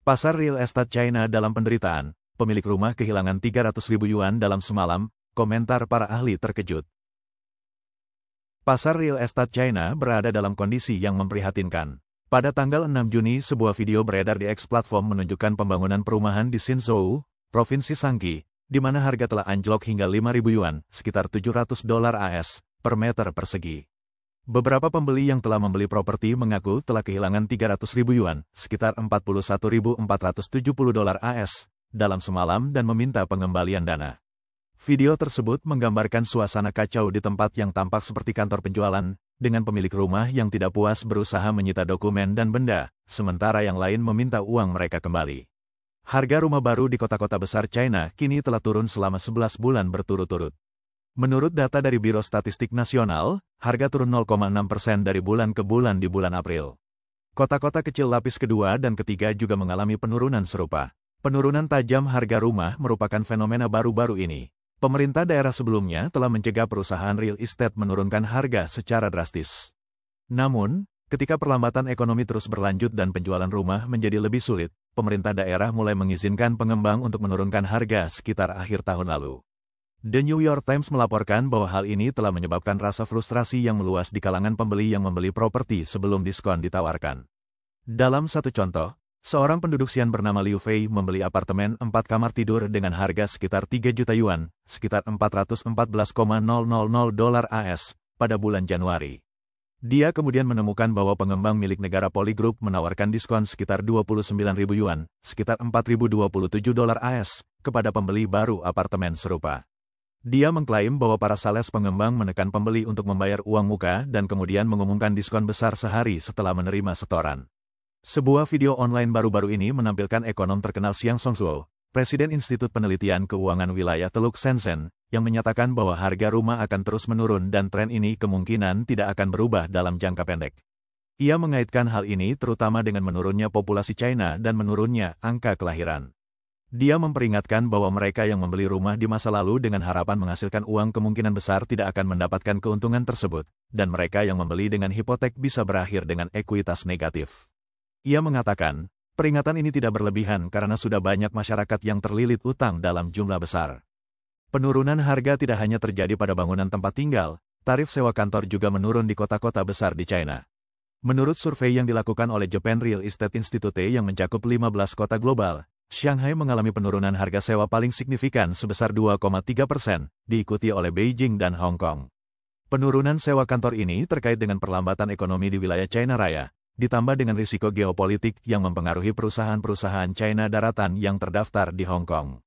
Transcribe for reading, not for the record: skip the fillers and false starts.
Pasar real estate China dalam penderitaan, pemilik rumah kehilangan 300.000 yuan dalam semalam, komentar para ahli terkejut. Pasar real estate China berada dalam kondisi yang memprihatinkan. Pada tanggal 6 Juni sebuah video beredar di X platform menunjukkan pembangunan perumahan di Xinzhou, Provinsi Shanxi, di mana harga telah anjlok hingga 5.000 yuan, sekitar $700 AS, per meter persegi. Beberapa pembeli yang telah membeli properti mengaku telah kehilangan 300.000 yuan, sekitar $41.470 AS, dalam semalam dan meminta pengembalian dana. Video tersebut menggambarkan suasana kacau di tempat yang tampak seperti kantor penjualan, dengan pemilik rumah yang tidak puas berusaha menyita dokumen dan benda, sementara yang lain meminta uang mereka kembali. Harga rumah baru di kota-kota besar China kini telah turun selama 11 bulan berturut-turut. Menurut data dari Biro Statistik Nasional, harga turun 0,6% dari bulan ke bulan di bulan April. Kota-kota kecil lapis kedua dan ketiga juga mengalami penurunan serupa. Penurunan tajam harga rumah merupakan fenomena baru-baru ini. Pemerintah daerah sebelumnya telah mencegah perusahaan real estate menurunkan harga secara drastis. Namun, ketika perlambatan ekonomi terus berlanjut dan penjualan rumah menjadi lebih sulit, pemerintah daerah mulai mengizinkan pengembang untuk menurunkan harga sekitar akhir tahun lalu. The New York Times melaporkan bahwa hal ini telah menyebabkan rasa frustrasi yang meluas di kalangan pembeli yang membeli properti sebelum diskon ditawarkan. Dalam satu contoh, seorang penduduk Xi'an bernama Liu Fei membeli apartemen 4 kamar tidur dengan harga sekitar 3 juta yuan, sekitar $414,000 AS, pada bulan Januari. Dia kemudian menemukan bahwa pengembang milik negara Polygroup menawarkan diskon sekitar 29.000 yuan, sekitar $4.027 AS, kepada pembeli baru apartemen serupa. Dia mengklaim bahwa para sales pengembang menekan pembeli untuk membayar uang muka dan kemudian mengumumkan diskon besar sehari setelah menerima setoran. Sebuah video online baru-baru ini menampilkan ekonom terkenal Xiang Songzuo, Presiden Institut Penelitian Keuangan Wilayah Teluk Shenzhen, yang menyatakan bahwa harga rumah akan terus menurun dan tren ini kemungkinan tidak akan berubah dalam jangka pendek. Ia mengaitkan hal ini terutama dengan menurunnya populasi China dan menurunnya angka kelahiran. Dia memperingatkan bahwa mereka yang membeli rumah di masa lalu dengan harapan menghasilkan uang kemungkinan besar tidak akan mendapatkan keuntungan tersebut, dan mereka yang membeli dengan hipotek bisa berakhir dengan ekuitas negatif. Ia mengatakan, peringatan ini tidak berlebihan karena sudah banyak masyarakat yang terlilit utang dalam jumlah besar. Penurunan harga tidak hanya terjadi pada bangunan tempat tinggal, tarif sewa kantor juga menurun di kota-kota besar di China. Menurut survei yang dilakukan oleh Japan Real Estate Institute yang mencakup 15 kota global, Shanghai mengalami penurunan harga sewa paling signifikan sebesar 2,3%, diikuti oleh Beijing dan Hong Kong. Penurunan sewa kantor ini terkait dengan perlambatan ekonomi di wilayah China Raya, ditambah dengan risiko geopolitik yang mempengaruhi perusahaan-perusahaan China daratan yang terdaftar di Hong Kong.